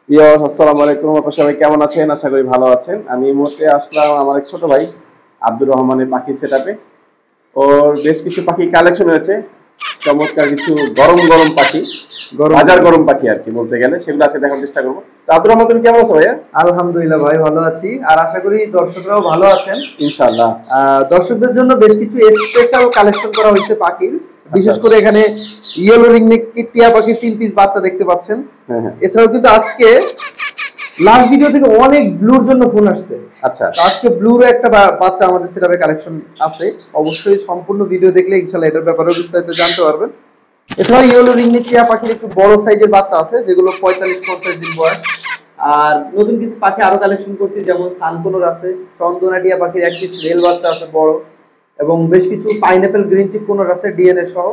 Viewers আসসালামু আলাইকুম, আপনারা সবাই কেমন আছেন? আশা করি ভালো আছেন। আমি এই মুহূর্তে আসলাম আমার এক ছোট ভাই আব্দুর রহমানের পাখি সেটআপে। ওর বেশ কিছু পাখি কালেকশন হয়েছে, চমৎকার কিছু গরম গরম পাখি, বাজার গরম পাখি আর কি বলতে গেলে, সেগুলো আজকে দেখার চেষ্টা করবো। তো আব্দুর রহমান, তুমি কেমন আছো ভাইয়া? আলহামদুলিল্লাহ ভাই, ভালো আছি। আর আশা করি দর্শকরাও ভালো আছেন ইনশাআল্লাহ। দর্শকদের জন্য বেশ কিছু স্পেশাল কালেকশন করা হয়েছে পাখির, বিশেষ করে এখানে ইয়েলো রিংনেক টিয়া পাখির 3 পিস বাচ্চা দেখতে পাচ্ছেন। এছাড়াও কিন্তু আজকে লাস্ট ভিডিও থেকে অনেক ব্লুর জন্য ফোন আসছে। আচ্ছা, আজকে ব্লুর একটা বাচ্চা আমাদের সেটআপে কালেকশন আছে, অবশ্যই সম্পূর্ণ ভিডিও দেখলে ইনশাআল্লাহ এটার ব্যাপারে বিস্তারিত জানতে পারবেন। এছাড়াও ইয়েলো রিংনেক টিয়া পাখির একটু বড় সাইজের বাচ্চা আছে, যেগুলো 45-50 দিন বয়স। আর নতুন কিছু পাখি আরো কালেকশন করছি, যেমন সানকোনোর আছে, চন্দনা টিয়া পাখির এক পিস মেল বাচ্চা আছে বড়, এবং বেশ কিছু পাইনাপেল গ্রিন চিক কোনোর আছে ডিএনএ সহ।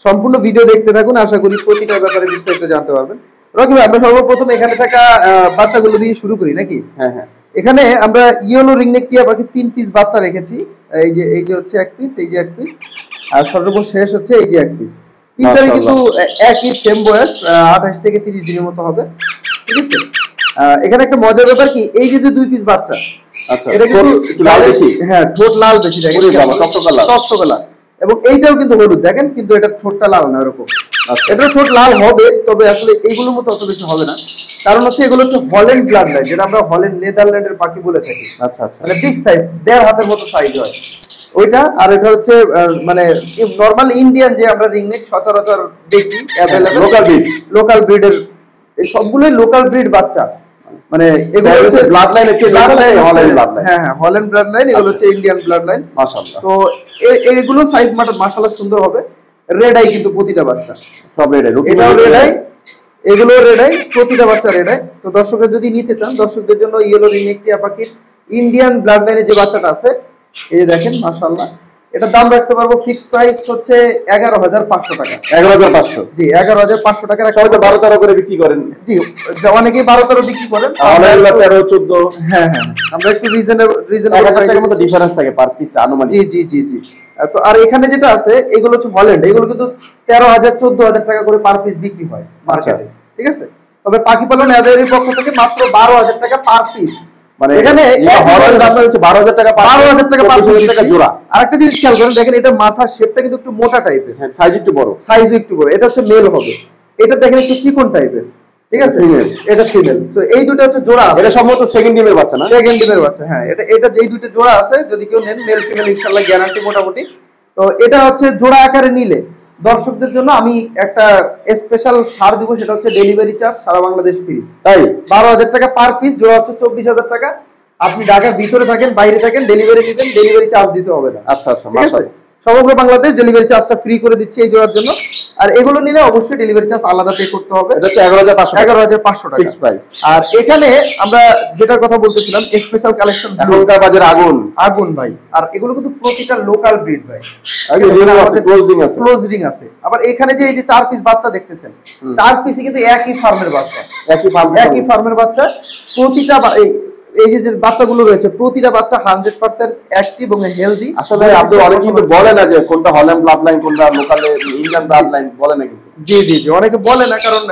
সম্পূর্ণ ভিডিও দেখতে থাকুন, আশা করি প্রতিটার ব্যাপারে বিস্তারিত জানতে পারবেন। রকি ভাই, আমরা সর্বপ্রথম এখানে থাকা বাচ্চাগুলো দিয়ে শুরু করি নাকি? হ্যাঁ। এখানে আমরা ইয়েলো রিংনেক টিয়া পাখির 3 পিস বাচ্চা রেখেছি। এই যে হচ্ছে এক পিস, এই যে এক পিস, আর সর্বশেষ হচ্ছে এই যে এক পিস। তিনটারই কিন্তু একই সেম বয়স, 28 থেকে 30 দিনের মতো হবে। ঠিক আছে, এখানে একটা মজার ব্যাপার কি, এই যে 2 পিস বাচ্চা, আচ্ছা, এটা কিন্তু লাল বেশি। হ্যাঁ, ঠোঁট লাল বেশি, দেখেন টকটকা। এবং এইটাও কিন্তু হলুদ, দেখেন, কিন্তু এটা ঠোঁটটা লাল না এরকম। এটা ঠোঁট লাল হবে, তবে আসলে এইগুলোর মতো অত বেশি হবে না। কারণ হচ্ছে এগুলো হচ্ছে হল্যান্ড ব্লাড লাইন, যেটা আমরা হল্যান্ড নেদারল্যান্ডের পাখি বলে থাকি। আচ্ছা, মানে বিগ সাইজ, 1.5 হাতের মতো সাইজ হয় ওইটা। আর এটা হচ্ছে মানে নরমাল ইন্ডিয়ান যে আমরা রিংনেক সচরাচর দেখি অ্যাভেলেবল লোকাল ব্রিডের, এই সবগুলোই লোকাল ব্রিড বাচ্চা। মানে এগুলো হচ্ছে blood line, Holland blood line, এগুলো হচ্ছে ইন্ডিয়ান ব্লাড লাইন। মাশাআল্লাহ। তো এগুলো সাইজ মাশাআল্লাহ সুন্দর হবে। রেড আই কিন্তু প্রতিটা বাচ্চা, সব রেড আই, এটাও রেড আই, এগুলো রেড আই, প্রতিটা বাচ্চা রেড আই। তো দর্শকরা যদি নিতে চান, দর্শকদের জন্য ইয়েলো রিংনেক টিয়া পাখির ইন্ডিয়ান ব্লাড লাইনের যে বাচ্চাটা আছে, এই যে দেখেন মাশাআল্লাহ, এটা দাম রাখতে পারবো, ফিক্সড প্রাইস হচ্ছে 11,500 টাকা। 11,500? জি, 11,500 টাকা। সবাই তো 12-13 করে বিক্রি করেন। জি, অনেকেই 12-13 বিক্রি করেন, 13-14। হ্যাঁ, আমরা একটু রিজনেবল 1000 টাকার মতো ডিফারেন্স থাকে পার পিস আনুমানিক। জি। তো আর এখানে যেটা আছে, এগুলো হচ্ছে হল্যান্ড, এগুলো কিন্তু 13,000-14,000 টাকা করে পার পিস বিক্রি হয় মার্কেটে। ঠিক আছে, তবে পাখি পালন অ্যাভেলের পক্ষ থেকে মাত্র 12,000 টাকা পার পিস। মানে এখানে হল্যান্ড দাম হচ্ছে 12,000 টাকা, 12,000 টাকা পার টাকা জোড়া। আরেকটা জিনিস খেয়াল করেন, দেখেন এটা মাথার শেপটা কিন্তু একটু মোটা টাইপের, হ্যাঁ, সাইজ একটু বড়, এটা হচ্ছে মেল হবে। এটা দেখেন একটু চিকন টাইপের, ঠিক আছে, এটা ফিমেল। তো এই দুটো হচ্ছে জোড়া, এটা সম্ভবত সেকেন্ড ডিমের বাচ্চা না? সেকেন্ড ডিমের বাচ্চা, হ্যাঁ। এটা এই দুটো জোড়া আছে, যদি কেউ নেন মেল ফিমেল ইনশাআল্লাহ গ্যারান্টি মোটামুটি। তো এটা হচ্ছে জোড়া আকারে নিলে দর্শকদের জন্য আমি একটা স্পেশাল ছাড় দিব, সেটা হচ্ছে ডেলিভারি চার্জ সারা বাংলাদেশ ফ্রি। তাই 12,000 টাকা পার পিস, জোড়া হচ্ছে 24,000 টাকা। আপনি ঢাকার ভিতরে থাকেন, বাইরে থাকেন, ডেলিভারি নেবেন, ডেলিভারি চার্জ দিতে হবে না। আচ্ছা, মাশাআল্লাহ। সমগ্র বাংলাদেশ ডেলিভারি চার্জটা ফ্রি করে দিচ্ছে এই জোড়ার জন্য। আর এগুলো নিলে অবশ্যই ডেলিভারি চার্জ আলাদা পে করতে হবে, এটা হচ্ছে 11,500 টাকা ফিক্সড প্রাইস। আর এখানে আমরা যেটার কথা বলতেছিলাম, স্পেশাল কালেকশন, এখনকার বাজারে আগুন ভাই। আর এগুলো কিন্তু প্রতিটা লোকাল ব্রিড ভাই, ক্লোজ রিং আছে। আবার এখানে যে এই যে 4 পিস বাচ্চা দেখতেছেন, 4 পিসই কিন্তু একই ফার্মের বাচ্চা, একই ফার্মের বাচ্চা। প্রতিটা এই যে বাচ্চাগুলো রয়েছে, প্রতিটা বাচ্চা 100% অ্যাক্টিভ এবং হেলদি। আসলে আপনি অনেকেই কিন্তু বলে না যে কোনটা হল্যান্ড ব্লাড লাইন, কোনটা লোকাল ইন্ডিয়ান ব্লাড লাইন, বলে না কিন্তু। জি, অনেকে বলে না, কারণ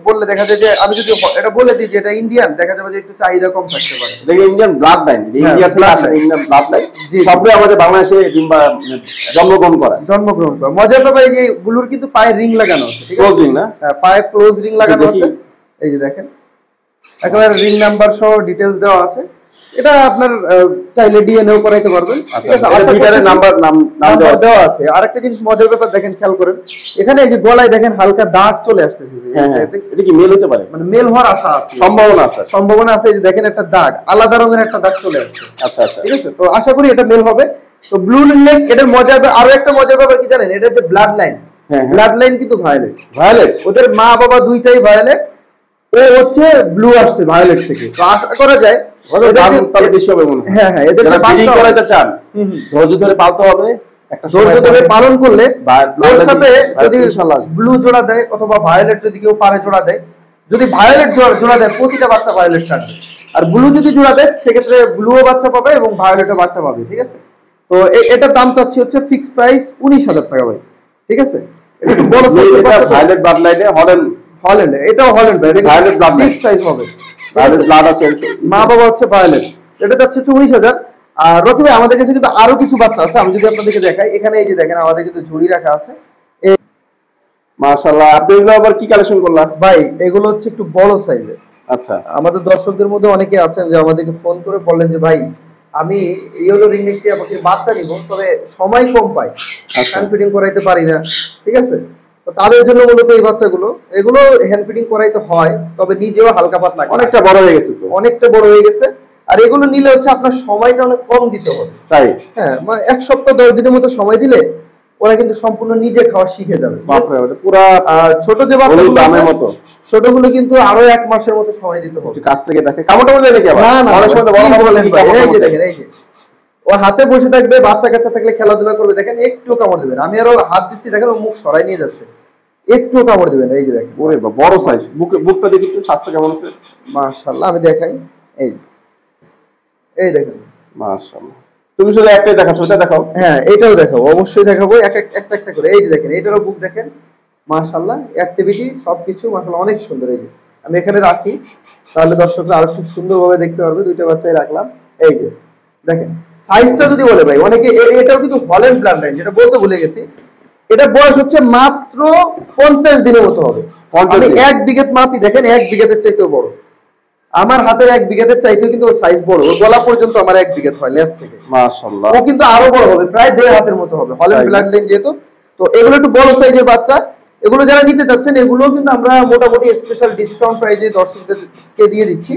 বললে দেখা যায় যে আমি যদি এটা বলে দিই যে এটা ইন্ডিয়ান, দেখা যাবে যে একটু চাহিদা কম থাকতে পারে। দেখেন ইন্ডিয়ান ব্লাড লাইন, ইন্ডিয়া থেকে আসে ইন্ডিয়ান ব্লাড লাইন, সবগুলো আমাদের বাংলাদেশে জন্মগ্রহণ করে। মজার ব্যাপার, এই যে গুলোর কিন্তু পায়ে রিং লাগানো আছে, ঠিক আছে, ক্লোজ রিং না? হ্যাঁ, পায়ে ক্লোজ রিং লাগানো আছে। এই যে দেখেন, একেবারে রিং নাম্বার সহ ডিটেইলস দেওয়া আছে। এটা আপনার চাইলে ডিএনএও করাইতে পারবেন, ঠিক আছে, মিটারের নাম্বার দেওয়া আছে। আরেকটা জিনিস মজার ব্যাপার দেখেন, খেয়াল করেন, এখানে এই যে গলায় দেখেন হালকা দাগ চলে আসতেছে। এটা কি মেল হতে পারে? মানে মেল হওয়ার আশা আছে, সম্ভাবনা আছে। এই যে দেখেন একটা দাগ, আলাদা রঙের একটা দাগ চলে আসছে। আচ্ছা, ঠিক আছে, তো আশা করি এটা মেল হবে। তো ব্লু রিংনেক, এটার আরো একটা মজার ব্যাপার কি জানেন, এটা যে ব্লাড লাইন, ব্লাড লাইন কিন্তু ভায়োলেট, ওদের মা বাবা দুইটাই ভায়োলেট। ও হচ্ছে ব্লু আসছে ভায়োলেট থেকে। তো আশা করা যায় পালন করলে যদি ব্লু জোড়া দেয় অথবা ভায়োলেট যদি কেউ পারে জোড়া দেয়, যদি ভায়োলেট জোড়া দেয় প্রতিটা বাচ্চা ভায়োলেট থাকবে। আর ব্লু যদি জোড়া দেয় সেক্ষেত্রে ব্লুও বাচ্চা পাবে এবং ভায়োলেটও বাচ্চা পাবে। ঠিক আছে, তো এটার দাম চাচ্ছি হচ্ছে ফিক্সড প্রাইস 19,000 টাকা ভাই। ঠিক আছে, ভায়োলেট ব্লাড লাইনে হল্যান্ড, এটাও হল্যান্ড ভাই, ভায়োলেট ব্লাড বিগ সাইজ হবে, ভায়োলেট ব্লাড আছে। মা বাবা হচ্ছে ভায়োলেট, এটা যাচ্ছে 14,000। আর রকি ভাই আমাদের কাছে কিন্তু আরো কিছু বাচ্চা আছে, আমি যদি আপনাদেরকে দেখাই, এখানে এই যে দেখেন আমাদের কিন্তু ঝুড়ি রাখা আছে। মাশাআল্লাহ, আপনি এগুলো আবার কি কালেকশন করলেন ভাই? এগুলো হচ্ছে একটু বড় সাইজের। আচ্ছা, আমাদের দর্শকদের মধ্যে অনেকে আছেন যে আমাদেরকে ফোন করে বললেন যে ভাই আমি ইয়েলো রিংনেকটি আমাকে বাচ্চা নিব, তবে সময় কম পাই, হ্যান্ড ফিডিং করাইতে পারি না, ঠিক আছে? তো তাদের জন্য মূলত এই বাচ্চাগুলো, এগুলো হ্যান্ড ফিডিং করাইতে হয়, তবে নিজেও হালকা পাতলা, অনেকটা বড় হয়ে গেছে তো, অনেকটা বড় হয়ে গেছে। আর এগুলো নিলে হচ্ছে আপনার সময়টা অনেক কম দিতে হবে, তাই? হ্যাঁ, মানে 1 সপ্তাহ 10 দিনের মতো সময় দিলে ওরা কিন্তু সম্পূর্ণ নিজে খাওয়া শিখে যাবে। পুরো ছোট যে বাচ্চাগুলো দামের মতো, ছোটগুলো কিন্তু আরো 1 মাসের মতো সময় দিতে হবে। কাছ থেকে দেখে কামড় দেয় নাকি আবার? না না, অনেক সময় বড় বড় বলেন ভাই, এই যে দেখেন, এই যে ও হাতে বসে থাকবে, বাচ্চা কাচ্চা থাকলে খেলাধুলা করবে, দেখেন একটু কামড় দিবেন, আমি আরো হাত দিচ্ছি দেখেন ও মুখ সরাই নিয়ে যাচ্ছে, একটু কামড় দিবেন, এই যে দেখেন। ওরে বড় সাইজ, বুকটা দেখি একটু, স্বাস্থ্য কেমন আছে? মাশাআল্লাহ, আমি দেখাই, এই দেখেন মাশাআল্লাহ। তুমি শুধু একটাই দেখাচ্ছ, ওটা দেখাও। হ্যাঁ, এটাও দেখাবো, অবশ্যই দেখাবো, একটা করে। এই যে দেখেন, এটারও বুক দেখেন, মাশাআল্লাহ, অ্যাক্টিভিটি সবকিছু মাশাআল্লাহ অনেক সুন্দর। এই যে আমি এখানে রাখি, তাহলে দর্শকরা আরো খুব সুন্দরভাবে দেখতে পারবে। দুইটা বাচ্চাই রাখলাম, এই যে দেখেন সাইজটা যদি বলে ভাই, অনেকে এটাও কিন্তু হল্যান্ড ব্লাড লাইন, যেটা বলতে ভুলে গেছি, এটা বয়স হচ্ছে মাত্র 50 দিনের মতো হবে। আমি 1 বিঘত মাপি, দেখেন 1 বিঘতের চাইতেও বড়, আমার হাতের 1 বিঘতের চাইতেও কিন্তু সাইজ বড়, ওর গলা পর্যন্ত আমার 1 বিঘত হয় লেজ থেকে। মাশাআল্লাহ, ও কিন্তু আরো বড় হবে, প্রায় 1.5 হাতের মতো হবে, হল্যান্ড ব্লাড লাইন যেহেতু। তো এগুলো একটু বড় সাইজের বাচ্চা, এগুলো যারা নিতে চাচ্ছেন, এগুলো কিন্তু আমরা মোটামুটি স্পেশাল ডিসকাউন্ট প্রাইজে দর্শকদেরকে দিয়ে দিচ্ছি।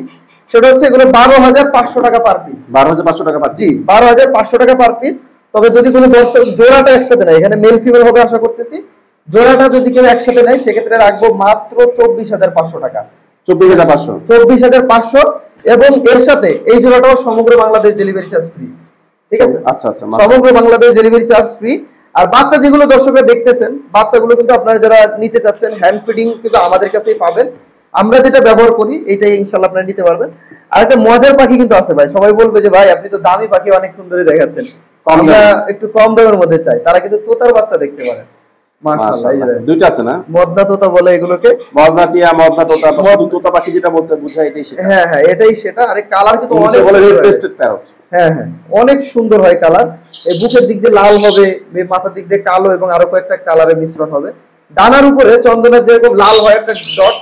সেটা হচ্ছে এগুলো 12,500 টাকা পার পিস। 12,500 টাকা পার? জি, 12,500 টাকা পার পিস। তবে যদি কোনো দর্শক জোড়াটা একসাথে নেয়, এখানে মেল ফিমেল হবে আশা করতেছি, জোড়াটা যদি কেউ একসাথে নেয় সেক্ষেত্রে রাখবো মাত্র 24,500 টাকা। 24,500? 24,500, এবং এর সাথে এই জোড়াটাও সমগ্র বাংলাদেশ ডেলিভারি চার্জ ফ্রি, ঠিক আছে? আচ্ছা আচ্ছা, সমগ্র বাংলাদেশ ডেলিভারি চার্জ ফ্রি। আর বাচ্চা যেগুলো দর্শকরা দেখতেছেন, বাচ্চাগুলো কিন্তু আপনারা যারা নিতে চাচ্ছেন হ্যান্ড ফিডিং কিন্তু আমাদের কাছেই পাবেন, আমরা যেটা ব্যবহার করি এইটাই ইনশাআল্লাহ আপনারা নিতে পারবেন। আর একটা মজার পাখি কিন্তু আছে ভাই, সবাই বলবে যে ভাই আপনি তো দামি পাখি অনেক সুন্দরই দেখাচ্ছেন, আমরা একটু কম দামের মধ্যে চাই, তারা কিন্তু তোতার বাচ্চা দেখতে পারেন। মাশাআল্লাহ, এই যে দুইটা আছে না? মদনা তোতা বলে এগুলোকে, মদনা টিয়া, মদনা তোতা, তোতা পাখি যেটা বলতে বোঝায় এটাই সেটা। হ্যাঁ হ্যাঁ, এটাই সেটা। আরে কালার কিন্তু অনেক বলে রেড ক্রেস্টেড প্যারট। হ্যাঁ হ্যাঁ, অনেক সুন্দর হয় কালার। এই বুকের দিক দিয়ে লাল হবে, মাথার দিক দিয়ে কালো, এবং আরো কয়েকটা কালারের মিশ্রণ হবে। ডানার উপরে চন্দনের যেরকম লাল হয় একটা ডট,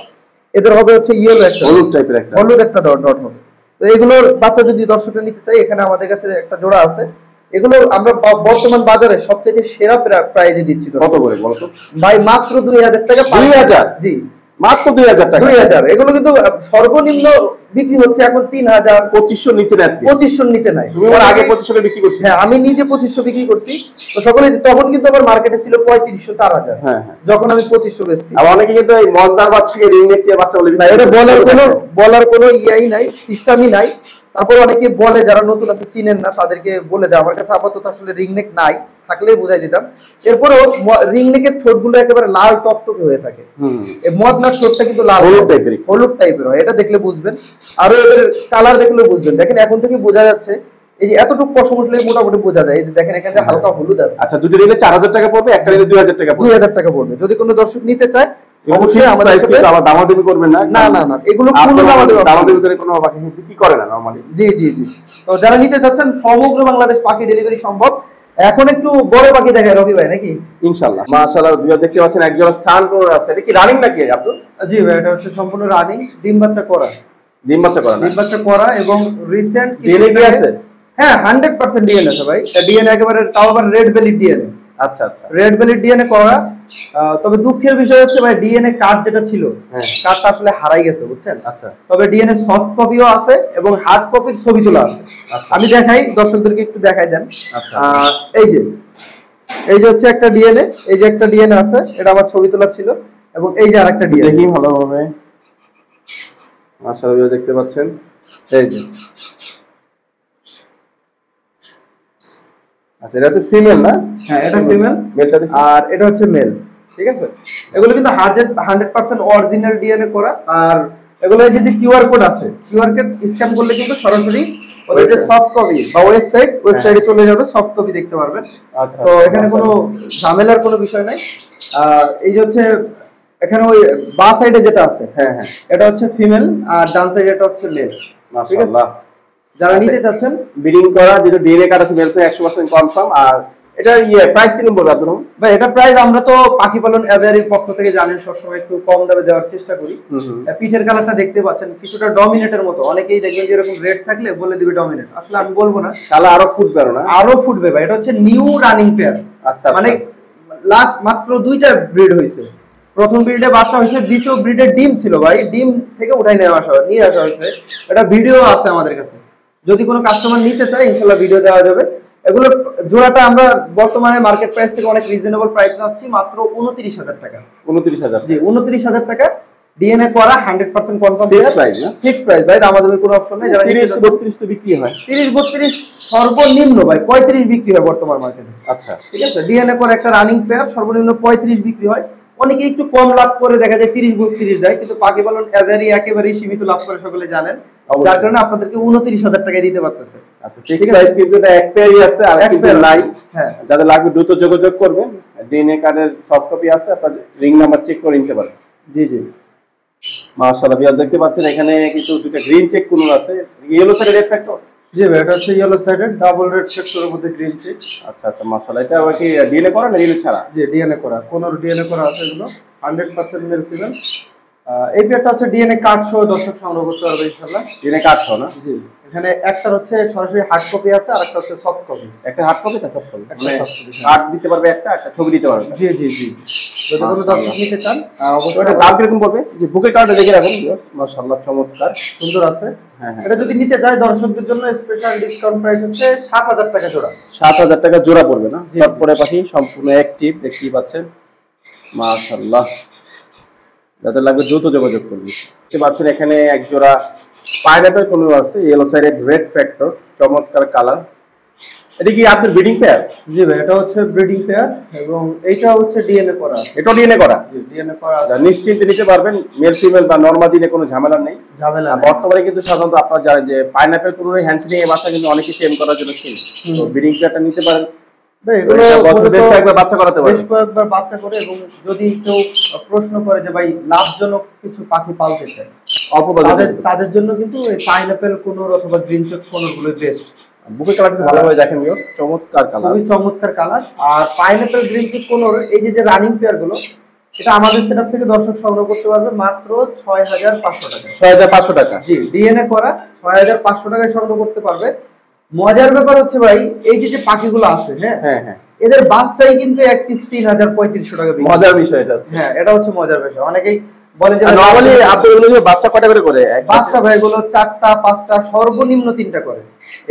এদের হবে হচ্ছে ইয়েলো একটা, হলুদ টাইপের একটা, হলুদ একটা ডট হবে। তো এগুলোর বাচ্চা যদি দর্শকরা নিতে চাই, এখানে আমাদের কাছে একটা জোড়া আছে। এগুলো আমরা বর্তমান বাজারে সবচেয়ে সেরা প্রাইজে দিচ্ছি। কত করে বলো তো ভাই? মাত্র 2,000 টাকা। 2,000? জি, মাত্র 2,000 টাকা। 2,000। এগুলো কিন্তু সর্বনিম্ন বিক্রি হচ্ছে এখন 3,000, 2500 নিচে নাই। 2500 নিচে নাই। তুমি ওর আগে 2500 বিক্রি করছিস? হ্যাঁ, আমি নিজে 2500 বিক্রি করছি। তো সকলে তখন কিন্তু আমার মার্কেটে ছিল 3500, 4000, হ্যাঁ, যখন আমি 2500 বেচছি। আর অনেকে কিন্তু এই মজদার বাচ্চাকে রিংনেক টিয়া বাচ্চা বলে না, এটা বলার কোনো ইয়াই নাই, সিস্টেমই নাই। তারপর অনেকে বলে, যারা নতুন আছে চিনেন না, তাদেরকে বলে দেয়। আমার কাছে আপাতত আসলে রিংনেক নাই, থাকলেই বুঝাই দিতাম। এরপরেও রিংনেকের ঠোঁটগুলো একেবারে লাল টকটকে হয়ে থাকে। এই মদনার ঠোঁটটা কিন্তু লাল, হলুদ টাইপের হয়, এটা দেখলে বুঝবেন। আর এদের কালার দেখলে বুঝবেন। দেখেন এখন থেকে বোঝা যাচ্ছে, এই যে এতটুকু পশম উঠলে মোটামুটি বোঝা যায়। এই যে দেখেন এখানে হালকা হলুদ আছে। আচ্ছা, দুটো নিলে 4,000 টাকা পড়বে, একটা নিলে 2,000 টাকা পড়বে। 2,000 টাকা পড়বে। যদি কোনো দর্শক নিতে চায় অবশ্যই আমাদের সাথে আবার দামাদামি করবেন না। না না না, এগুলো কোনো দামাদামি করে কোনো পাখি বিক্রি করে না নরমালি। জি জি জি। তো যারা নিতে চাচ্ছেন, সমগ্র বাংলাদেশ পাখি ডেলিভারি সম্ভব। এখন একটু বড় পাখি দেখায় রকি ভাই, নাকি? ইনশাআল্লাহ। মাশাআল্লাহ, দুইটা দেখতে পাচ্ছেন, একজোড়া সানকোর আছে। এটা কি রানিং নাকি আব্দুল? জি ভাই, এটা হচ্ছে সম্পূর্ণ রানিং, ডিম বাচ্চা করা। ডিম বাচ্চা করা? ডিম বাচ্চা করা, এবং রিসেন্ট ডিএনএ কি আছে? হ্যাঁ, 100% ডিএনএ আছে ভাই। এটা ডিএনএ একেবারে, তাও আবার রেড বেলি ডিএনএ। আচ্ছা আচ্ছা, রেড বেলি ডিএনএ করা। তবে দুঃখের বিষয় হচ্ছে ভাই, ডিএনএ কার্ড যেটা ছিল, কার্ডটা আসলে হারাই গেছে, বুঝছেন? আচ্ছা। তবে ডিএনএ সফট কপিও আছে এবং হার্ড কপির ছবি তোলা আছে। আমি দেখাই, দর্শকদেরকে একটু দেখাই দেন। আচ্ছা, এই যে হচ্ছে একটা ডিএনএ, এই যে একটা ডিএনএ আছে, এটা আমার ছবি তোলা ছিল, এবং এই যে আরেকটা ডিএনএ। দেখি ভালোভাবে। মাশাআল্লাহ, দেখতে পাচ্ছেন, এই যে। আচ্ছা, এটা হচ্ছে ফিমেল না? হ্যাঁ, এটা ফিমেল, মেলটা দেখি। আর এটা হচ্ছে মেল, ঠিক আছে? এগুলো কিন্তু 100% অরিজিনাল ডিএনএ করা। আর এগুলো যদি কিউআর কোড আছে, কিউআর কোড স্ক্যান করলে কিন্তু সরাসরি ওই যে সফট কপি বা ওয়েবসাইটে চলে যাবে, সফট কপি দেখতে পারবেন। আচ্ছা, তো এখানে কোনো ঝামেলার কোনো বিষয় নাই। এই যে হচ্ছে এখানে ওই বা সাইডে যেটা আছে হ্যাঁ হ্যাঁ এটা হচ্ছে ফিমেল, আর ডান সাইডে এটা হচ্ছে মেল। মাশাআল্লাহ। যারা নিতে চাচ্ছেন ব্রিডিং করা যেটা ডিএনএ কার্ড আছে মেল তো 100% কনফার্ম। আর এটা প্রাইস কিরকম বলবো আব্দুল রহমান ভাই? এটা প্রাইস আমরা তো পাখি পালন এভিয়ারির পক্ষ থেকে জানেন সবসময় একটু কম দামে দেওয়ার চেষ্টা করি। পিঠের কালারটা দেখতে পাচ্ছেন কিছুটা ডমিনেটের মতো, অনেকেই দেখবেন যে এরকম রেড থাকলে বলে দিবে ডমিনেট, আসলে আমি বলবো না, তাহলে আরো ফুটবে না? আরো ফুটবে ভাই। এটা হচ্ছে নিউ রানিং পেয়ার। আচ্ছা মানে লাস্ট মাত্র 2টা ব্রিড হয়েছে। প্রথম ব্রিডে বাচ্চা হয়েছে, দ্বিতীয় ব্রিডে ডিম ছিল ভাই, ডিম থেকে উঠাই নিয়ে আসা হয়েছে। এটা ভিডিও আছে আমাদের কাছে, যদি কোনো কাস্টমার নিতে চায় ইনশাআল্লাহ ভিডিও দেওয়া যাবে। এগুলো জোড়াটা আমরা বর্তমানে মার্কেট প্রাইস থেকে অনেক রিজনেবল প্রাইস পাচ্ছি, মাত্র 29,000 টাকা। 29,000? জি 29,000 টাকা। ডিএনএ করা 100% কনফার্ম ফিক্সড প্রাইস না? ফিক্সড প্রাইস ভাই, আমাদের কোনো অপশন নাই। যারা 30 32 তো বিক্রি হয়। 30 32 সর্বনিম্ন ভাই 35 বিক্রি হয় বর্তমান মার্কেটে। আচ্ছা ঠিক আছে, ডিএনএ করা একটা রানিং পেয়ার সর্বনিম্ন 35 বিক্রি হয়। অনেকে একটু কম লাভ করে, দেখা যায় 30 32 দেয়, কিন্তু পাখি পালন এভারি একেবারেই সীমিত লাভ করে সকলে জানেন, যার কারণে আপনাদেরকে 29,000 টাকায় দিতে পারতেছে। আচ্ছা ফিক্সড প্রাইস, কিন্তু এটা এক পেয়ারই আছে, আর এক পেয়ার নাই। হ্যাঁ, যাদের লাগবে দ্রুত যোগাযোগ করবেন। ডিএনএ কার্ডের সফট কপি আছে, আপনাদের রিং নাম্বার চেক করে নিতে পারেন। জি জি মাশাআল্লাহ বিয়ার দেখতে পাচ্ছেন এখানে কিন্তু দুটো গ্রিন চেক কুনুর আছে, ইয়েলো সাইডে রেড ফ্যাক্টর। জি ভাই, এটা হচ্ছে ইয়েলো সাইডেড ডাবল রেড সেক্টরের মধ্যে গ্রিন চেক। আচ্ছা আচ্ছা মাশাআল্লাহ। এটা কি ডিএনএ করা না ডিএনএ ছাড়া? জি ডিএনএ করা, কোন ডিএনএ করা আছে এগুলো 100% মেল ফিমেল। এই পেয়ারটা হচ্ছে ডিএনএ কার্ড সহ দর্শক সংগ্রহ করতে পারবে ইনশাআল্লাহ। ডিএনএ কার্ড সহ না? জি, এখানে একটা হচ্ছে সরাসরি হার্ড কপি আছে, আর একটা হচ্ছে সফট কপি। একটা হার্ড কপি না সফট কপি? মানে কার্ড দিতে পারবে একটা, একটা ছবি দিতে পারবে। জি জি জি, যদি কোনো দর্শক নিতে চান অবশ্যই। এটা দাম কিরকম পড়বে? যে বুকের কার্ডটা দেখে রাখুন মাশাআল্লাহ, চমৎকার সুন্দর আছে। হ্যাঁ হ্যাঁ, এটা যদি নিতে চায় দর্শকদের জন্য স্পেশাল ডিসকাউন্ট প্রাইস হচ্ছে 7,000 টাকা জোড়া। 7,000 টাকা জোড়া পড়বে না? চটপটে পাখি, সম্পূর্ণ অ্যাক্টিভ, দেখতেই পাচ্ছেন মাশাআল্লাহ। যাদের লাগবে দ্রুত যোগাযোগ করবেন। দেখতে পাচ্ছেন এখানে এক জোড়া পাইনাপল কোন আছে, ইয়েলো সাইডেড রেড ফ্যাক্টর, চমৎকার কালার। এটা কি আপনার ব্রিডিং পেয়ার? জি ভাই, এটা হচ্ছে ব্রিডিং পেয়ার, এবং এইটা হচ্ছে ডিএনএ করা। এটা ডিএনএ করা? জি ডিএনএ করা, নিশ্চিন্তে নিতে পারবেন, মেল ফিমেল বা নরমাল দিনে কোনো ঝামেলা নেই। বর্তমানে কিন্তু সাধারণত আপনারা জানেন যে পাইনাপল কোন হ্যান্ডসিং এর বাচ্চা কিন্তু অনেকে সেম করার জন্য কিনে, তো ব্রিডিং পেয়ারটা নিতে পারেন। বেশ কয়েকবার বাচ্চা করাতে পারে, বেশ কয়েকবার বাচ্চা করে। এবং যদি কেউ প্রশ্ন করে যে ভাই লাভজনক কিছু পাখি পালতে চায় অল্প তাদের জন্য কিন্তু এই পাইনাপল কোনর অথবা গ্রিন চেক কোনর গুলো বেস্ট। বুকের কালারটা ভালোভাবে দেখেন, চমৎকার কালার, খুবই চমৎকার কালার। আর পাইনাপল গ্রিন চেক কোনর এই যে রানিং পেয়ার গুলো, এটা আমাদের সেটআপ থেকে দর্শক সংগ্রহ করতে পারবে মাত্র 6,500 টাকা। 6,500 টাকা? জি ডিএনএ করা 6,500 টাকায় সংগ্রহ করতে পারবে। মজার ব্যাপার হচ্ছে ভাই, এই যে পাখিগুলো আসে, হ্যাঁ হ্যাঁ হ্যাঁ, এদের বাচ্চাই কিন্তু এক পিস 3,3500 টাকা। মজার বিষয় এটা। হ্যাঁ, এটা হচ্ছে মজার বিষয়। অনেকেই বলে যে নরমালি আপনাদের বাচ্চা কয়টা করে করে? বাচ্চা ভাই গুলো 4টা 5টা সর্বনিম্ন 3টা করে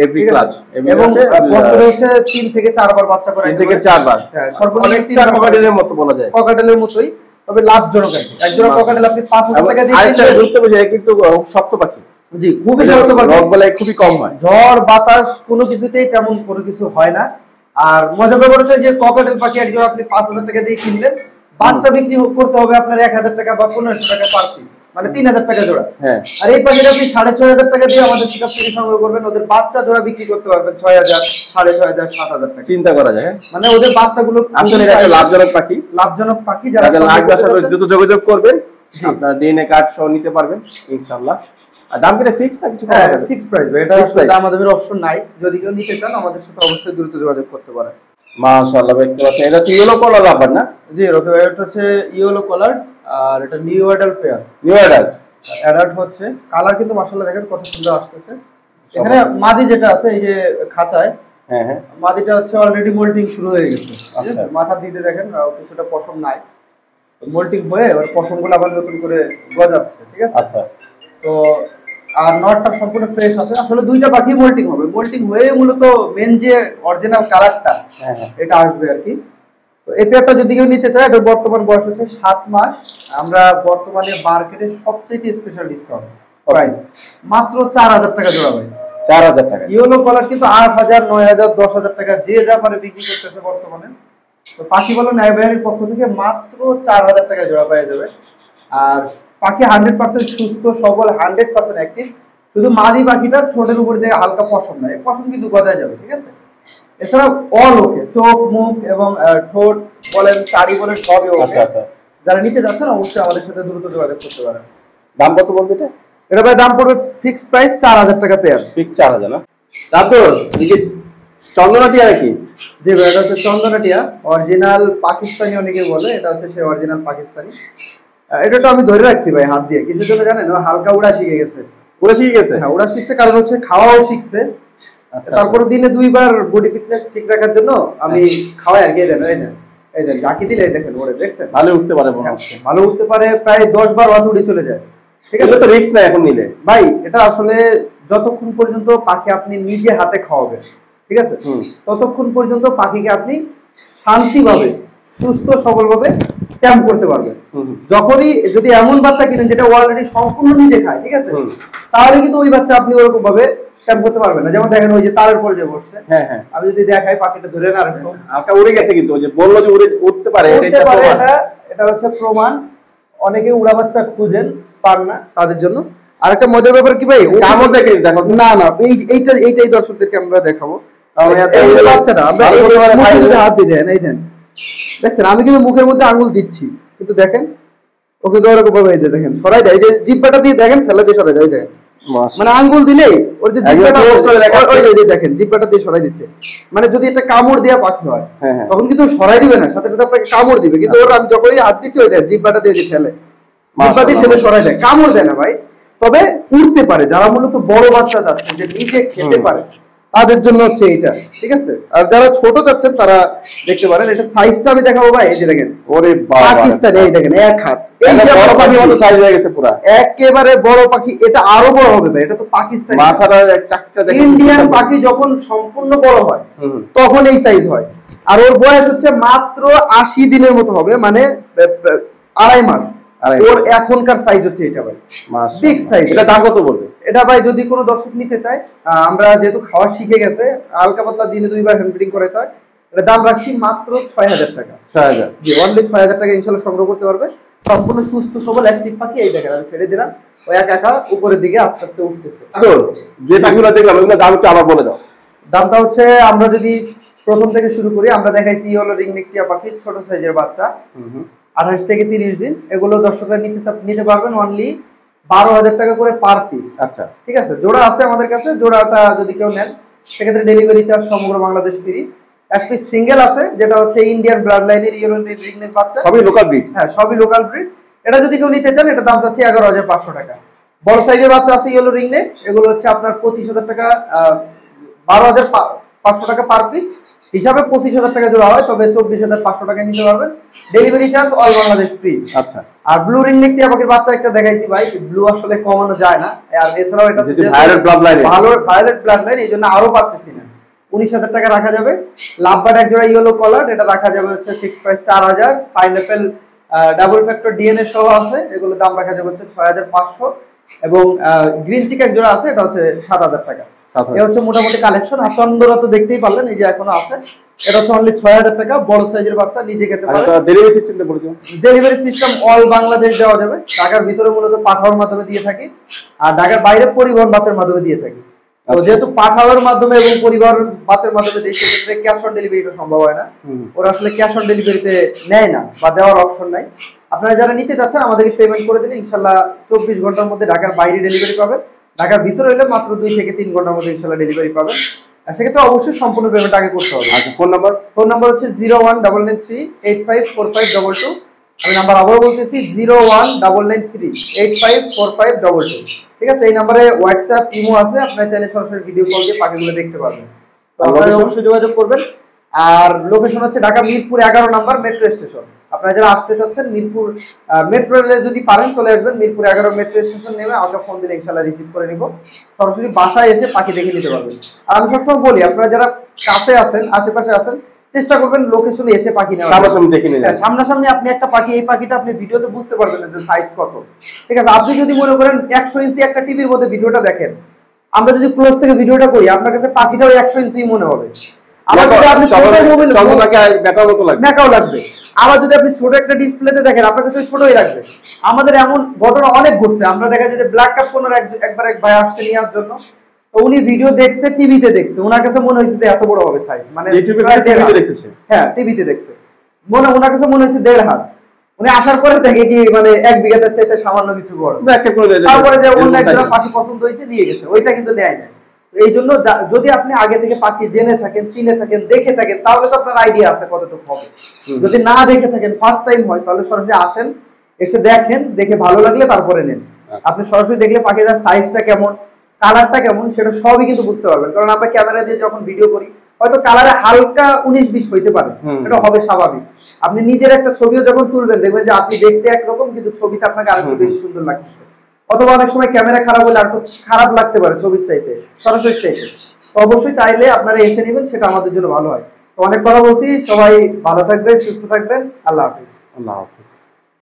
এভরি ক্লাচ, এবং বছরে হচ্ছে 3 থেকে 4 বার বাচ্চা করে। 3 থেকে 4 বার? হ্যাঁ, সর্বনিম্ন 3 ককাটেলের মতো বলা যায়। ককাটেলের মতোই, তবে লাভজনক আর কি। একজোড়া ককাটেল আপনি 5,000 টাকা দিয়ে আরেকটা গুরুত্ব বিষয়, কিন্তু শক্ত পাখি। জি খুবই শক্ত পাখি, রক বলে খুবই কম হয়, ঝড় বাতাস কোনো কিছুতেই তেমন কোনো কিছু হয় না। আর মজার ব্যাপার হচ্ছে যে ককাটেল পাখি একজোড়া আপনি 5,000 টাকা দিয়ে কিনলেন, বাচ্চা বিক্রি করতে হবে আপনার 1,000 টাকা বা 1,500 টাকা পার পিস, মানে 3,000 টাকা জোড়া। হ্যাঁ, আর এই পাখিটা আপনি 6,500 টাকা দিয়ে আমাদের সেটআপ থেকে সংগ্রহ করবেন, ওদের বাচ্চা জোড়া বিক্রি করতে পারবেন 6,000 6,500 7,000 টাকা। চিন্তা করা যায়। মানে ওদের বাচ্চাগুলো আসলে এটা একটা লাভজনক পাখি। লাভজনক পাখি, যারা লাগবে আসলে দ্রুত যোগাযোগ করবেন, আপনার ডিএনএ কার্ড সহ নিতে পারবেন ইনশাআল্লাহ। আর দাম কি ফিক্স না কিছু? হ্যাঁ ফিক্স প্রাইস, এটা দাম আমাদের অপশন নাই। যদি কেউ নিতে চান আমাদের সাথে অবশ্যই দ্রুত যোগাযোগ করতে পারেন। মাশাআল্লাহ, দেখতে পাচ্ছেন এটা হচ্ছে ইয়েলো কলার রাবার না? জি ওকে, এটা হচ্ছে ইয়েলো কলার, আর এটা new adult pair. New adult হচ্ছে কালার কিন্তু মাশাআল্লাহ দেখেন কত সুন্দর আসতেছে। এখানে মাদি যেটা আছে এই যে খাঁচায়, হ্যাঁ হ্যাঁ, মাদিটা হচ্ছে অলরেডি মোল্টিং শুরু হয়ে গেছে। আচ্ছা, মাথা দিতে দেখেন কিছুটা পশম নাই, মোল্টিং হয়ে এবার পশমগুলো আবার নতুন করে গজাচ্ছে। ঠিক আছে, আচ্ছা। তো আর নটটা সম্পূর্ণ ফ্রেশ আছে। আসলে দুইটা পাখি মোল্টিং হবে, মোল্টিং হয়ে মূলত মেন যে অরিজিনাল কালারটা এটা আসবে আর কি। তো এই পেয়ারটা যদি কেউ নিতে চায়, এটা বর্তমান বয়স হচ্ছে 7 মাস। আমরা বর্তমানে মার্কেটে সবচেয়ে স্পেশাল ডিসকাউন্ট প্রাইস মাত্র 4,000 টাকা জোড়া ভাই। 4,000 টাকা? ইয়েলো কলার কিন্তু 8,000 9,000 10,000 টাকা যে যা পারে বিক্রি করতেছে বর্তমানে। তো পাখি বলো নাইবারের পক্ষ থেকে মাত্র 4,000 টাকা জোড়া পাওয়া যাবে। আর পাখি 100% সুস্থ সবল, 100% অ্যাক্টিভ। শুধু মাদি পাখিটা ঠোঁটের উপর দিয়ে হালকা পশম নাই, পশম কিন্তু গজায় যাবে। ঠিক আছে, এছাড়া অল ওকে, চোখ মুখ এবং ঠোঁট বলেন চারি বলেন সবই ওকে। আচ্ছা আচ্ছা, যারা নিতে যাচ্ছেন অবশ্যই আমাদের সাথে দ্রুত যোগাযোগ করতে পারেন। দাম কত বলবে এটা? এটা ভাই দাম পড়বে ফিক্সড প্রাইস 4000 টাকা পেয়ার। ফিক্স 4000 না? তারপর এই যে চন্দনাটিয়া নাকি? জি ভাই, এটা হচ্ছে চন্দনাটিয়া, অরিজিনাল পাকিস্তানি অনেকে বলে, এটা হচ্ছে সেই অরিজিনাল পাকিস্তানি। এটা তো আমি ধরে রাখছি ভাই হাত দিয়ে, কিসের জন্য জানেন? ও হালকা উড়া শিখে গেছে। উড়া শিখে গেছে? হ্যাঁ, উড়া শিখছে, কারণ হচ্ছে খাওয়াও শিখছে। তারপরে দিনে 2 বার বডি ফিটনেস ঠিক রাখার জন্য আমি খাওয়াই আর কি। এই দেন জাকি দিলে দেখেন ওরে, দেখছেন ভালো উঠতে পারে মনে হচ্ছে। ভালো উঠতে পারে, প্রায় 10 বার হাত উড়ে চলে যায়। ঠিক আছে, তো রিস্ক না এখন নিলে ভাই। এটা আসলে যতক্ষণ পর্যন্ত পাখি আপনি নিজে হাতে খাওয়াবেন, ঠিক আছে, ততক্ষণ পর্যন্ত পাখিকে আপনি শান্তিভাবে সুস্থ সবলভাবে ক্যাম্প করতে পারবেন। যখনই যদি এমন বাচ্চা কিনেন যেটা অলরেডি সম্পূর্ণ নিজে খায়, ঠিক আছে, তাহলে কিন্তু ওই বাচ্চা আপনি ওরকম ভাবে ক্যাম্প করতে পারবেন না। যেমন দেখেন ওই যে তারের উপর যে বসছে, হ্যাঁ হ্যাঁ, আমি যদি দেখাই পাখিটা ধরে না রাখবো, আটা উড়ে গেছে, কিন্তু ওই যে বললো যে উঠতে পারে, এটা হচ্ছে প্রমাণ। অনেকে উড়া বাচ্চা খুঁজেন, পান না, তাদের জন্য। আরেকটা মজার ব্যাপার কি ভাই, কামড় দেখে দেখো না না, এইটাই দর্শকদেরকে আমরা দেখাবো। এই যে বাচ্চাটা আমরা যদি হাত দিয়ে দেন, এই দেন, দেখছেন আমি কিন্তু মুখের মধ্যে আঙ্গুল দিচ্ছি, কিন্তু দেখেন ওকে দৌড়াকে ভাবে দেখেন সরাই দেয়। এই যে জিব্বাটা দিয়ে দেখেন, ফেলা দিয়ে সরাই দেয়, দেখেন মানে আঙ্গুল দিলেই ওর যে জিব্বাটা দেখেন জিব্বাটা দিয়ে সরাই দিচ্ছে। মানে যদি একটা কামড় দেওয়া পাখি হয় তখন কিন্তু সরাই দিবে না, সাথে সাথে আপনাকে কামড় দিবে। কিন্তু ওর আমি যখনই হাত দিচ্ছি ওই দেয় জিব্বাটা দিয়ে ফেলে, জিব্বা দিয়ে ফেলে সরাই দেয়, কামড় দেয় না ভাই। তবে উঠতে পারে, যারা মূলত বড় বাচ্চা যাচ্ছে যে নিজে খেতে পারে তাদের জন্য হচ্ছে এইটা, ঠিক আছে। আর যারা ছোট চাচ্ছেন তারা দেখতে পারেন। এটা সাইজটা আমি দেখাবো ভাই, এই যে দেখেন, ওরে পাকিস্তানি, এই দেখেন এক হাত, এই যে বড় পাখি মতো সাইজ হয়ে গেছে পুরো, একেবারে বড় পাখি। এটা আরো বড় হবে ভাই, এটা তো পাকিস্তানি। মাথাটা চাকটা দেখেন, ইন্ডিয়ান পাখি যখন সম্পূর্ণ বড় হয় তখন এই সাইজ হয়। আর ওর বয়স হচ্ছে মাত্র 80 দিনের মতো হবে, মানে 2.5 মাস। ওর এখনকার সাইজ হচ্ছে এটা ভাই, বিগ সাইজ। এটা দাম কত বলবে? এটা ভাই যদি কোনো দর্শক নিতে চায়, আমরা যেহেতু খাওয়া শিখে গেছে, হালকা পাতলা দিনে 2 বার হ্যান্ড ফিডিং করাতে হয়, এটা দাম রাখছি মাত্র 6000 টাকা। 6000? জি, অনলি 6000 টাকা ইনশাআল্লাহ সংগ্রহ করতে পারবে। সম্পূর্ণ সুস্থ সবল অ্যাক্টিভ পাখি। এই দেখেন আমি ছেড়ে দিলাম, ওই একা উপরের দিকে আস্তে আস্তে উঠতেছে। যে পাখিগুলো দেখলাম ওগুলো দাম একটু আবার বলে দাও। দামটা হচ্ছে, আমরা যদি প্রথম থেকে শুরু করি, আমরা দেখাইছি ইয়েলো রিংনেক টিয়া পাখি, ছোট সাইজের বাচ্চা, 28 থেকে 30 দিন। এগুলো দর্শকরা নিতে পারবেন অনলি 12000 টাকা করে পার পিস। আচ্ছা, ঠিক আছে। জোড়া আছে আমাদের কাছে, জোড়াটা যদি কেউ নেন সেক্ষেত্রে ডেলিভারি চার্জ সমগ্র বাংলাদেশ ফ্রি। এক পিস সিঙ্গেল আছে, যেটা হচ্ছে ইন্ডিয়ান ব্লাড লাইনের ইয়েলো রিংনেক বাচ্চা, সবই লোকাল ব্রিড। হ্যাঁ, সবই লোকাল ব্রিড। এটা যদি কেউ নিতে চান, এটা দাম হচ্ছে 11500 টাকা। বড় সাইজের বাচ্চা আছে ইয়েলো রিংনেক, এগুলো হচ্ছে আপনার 25000 টাকা, 12500 টাকা পার পিস হিসাবে 25000 টাকা জোড়া হয়, তবে 24500 টাকা নিতে পারবেন। Delivery charge all Bangladesh free. আচ্ছা। আর ব্লু রিংনেক টিয়া পাখির বাচ্চা একটা দেখাইছি ভাই, ব্লু আসলে কমানো যায় না। আর এছাড়াও এটা violet blood line, violet blood line, এইজন্য আরো পারতেছি না। 19000 টাকা রাখা যাবে। লাভবার্ড এক জোড়া ইয়েলো কলার, এটা রাখা যাবে হচ্ছে fix price 4000। Pineapple double factor DNA সহ আছে, এগুলো দাম রাখা যাবে হচ্ছে 6500। এবং গ্রিন চিক এক জোড়া আছে, এটা হচ্ছে 7000 টাকা। এই হচ্ছে মোটামুটি কালেকশন। আর চন্দরা তো দেখতেই পারলেন, এই যে এখনো আছে, এটা হচ্ছে অনলি 6000 টাকা। বড় সাইজের বাচ্চা নিজে খেতে পারে। ডেলিভারি সিস্টেমটা বলে দিও। ডেলিভারি সিস্টেম অল বাংলাদেশ দেওয়া যাবে। ঢাকার ভিতরে মূলত পাঠাওয়ার মাধ্যমে দিয়ে থাকি, আর ঢাকার বাইরে পরিবহন বাসের মাধ্যমে দিয়ে থাকি। তো যেহেতু পাঠাওয়ার মাধ্যমে এবং পরিবহন বাসের মাধ্যমে দেয়, সেক্ষেত্রে ক্যাশ অন ডেলিভারিটা সম্ভব হয় না। ওরা আসলে ক্যাশ অন ডেলিভারিতে নেয় না, বা দেওয়ার অপশন নাই। আপনারা যারা নিতে চাচ্ছেন আমাদেরকে পেমেন্ট করে দিলে ইনশাল্লাহ 24 ঘন্টার মধ্যে ঢাকার বাইরে ডেলিভারি পাবেন। ঢাকার ভিতরে হলে মাত্র 2 থেকে 3 ঘন্টার মধ্যে ইনশাল্লাহ ডেলিভারি পাবেন। আর সেক্ষেত্রে অবশ্যই সম্পূর্ণ পেমেন্ট আগে করতে হবে। আচ্ছা, ফোন নাম্বার হচ্ছে 01993854522। আমি নাম্বার আবার বলতেছি, 01993854522। ঠিক আছে, এই নাম্বারে হোয়াটসঅ্যাপ, ইমো আছে, আপনারা চাইলে সরাসরি ভিডিও কল দিয়ে পাখিগুলো দেখতে পারবেন। তো আপনারা অবশ্যই যোগাযোগ করবেন। আর লোকেশন হচ্ছে Dhaka Mirpur 11 number metro station. আপনারা যারা আসতে চাচ্ছেন মিরপুর মেট্রো রেলে যদি পারেন চলে আসবেন, মিরপুর 11 মেট্রো স্টেশন নেমে আমাকে ফোন দিলে ইনশাআল্লাহ রিসিভ করে নিব। সরাসরি বাসায় এসে পাখি দেখে নিতে পারবেন। আর আমি সবসময় বলি, আপনারা যারা কাছে আছেন, আশেপাশে আছেন, চেষ্টা করবেন লোকেশনে এসে পাখি নেওয়ার, সামনাসামনি দেখে নিন। সামনাসামনি আপনি একটা পাখি, এই পাখিটা আপনি ভিডিওতে বুঝতে পারবেন না যে সাইজ কত। ঠিক আছে, আপনি যদি মনে করেন 100 ইঞ্চি একটা টিভির মধ্যে ভিডিওটা দেখেন, আমরা যদি ক্লোজ থেকে ভিডিওটা করি, আপনার কাছে পাখিটাও 100 ইঞ্চি মনে হবে। আবার যদি আপনি ছোট মোবাইল মেকাও লাগবে। আবার যদি আপনি ছোট একটা ডিসপ্লেতে দেখেন, আপনার কাছে ছোটই লাগবে। আমাদের এমন ঘটনা অনেক ঘটছে। আমরা দেখা যায় যে ব্ল্যাক কাপ কোনার একবার এক ভাই আসছে নেওয়ার জন্য, তো উনি ভিডিও দেখছে, টিভিতে দেখছে, ওনার কাছে মনে হয়েছে যে এত বড় হবে সাইজ, মানে টিভিতে দেখছে। হ্যাঁ, টিভিতে দেখছে, ওনার কাছে মনে হয়েছে 1.5 হাত। উনি আসার পরে দেখে কি মানে 1 বিঘাতে চাইতে সামান্য কিছু বড়, তারপরে যে অন্য একটা পাখি পছন্দ হয়েছে নিয়ে গেছে, ওইটা কিন্তু নেয় না। এই জন্য যদি আপনি আগে থেকে পাখি জেনে থাকেন, চিনে থাকেন, দেখে থাকেন, তাহলে তো আপনার আইডিয়া আছে কতটুকু হবে। যদি না দেখে থাকেন, ফার্স্ট টাইম হয়, তাহলে সরাসরি আসেন, এসে দেখেন, দেখে ভালো লাগলে তারপরে নেন। আপনি সরাসরি দেখলে পাখিটার সাইজটা কেমন, কালারটা কেমন, সেটা সবই কিন্তু বুঝতে পারবেন। কারণ আমরা ক্যামেরা দিয়ে যখন ভিডিও করি, হয়তো কালারে হালকা 19-20 হইতে পারে, এটা হবে স্বাভাবিক। আপনি নিজের একটা ছবিও যখন তুলবেন, দেখবেন যে আপনি দেখতে একরকম, কিন্তু ছবিতে আপনাকে আরেকটু বেশি সুন্দর লাগতেছে। অথবা অনেক সময় ক্যামেরা খারাপ হলে আর খারাপ লাগতে পারে ছবির চাইতে, সরাসরি চাইতে। তো অবশ্যই চাইলে আপনারা এসে নেবেন, সেটা আমাদের জন্য ভালো হয়। তো অনেক কথা বলছি, সবাই ভালো থাকবেন, সুস্থ থাকবেন, আল্লাহ হাফিজ। আল্লাহ হাফিজ।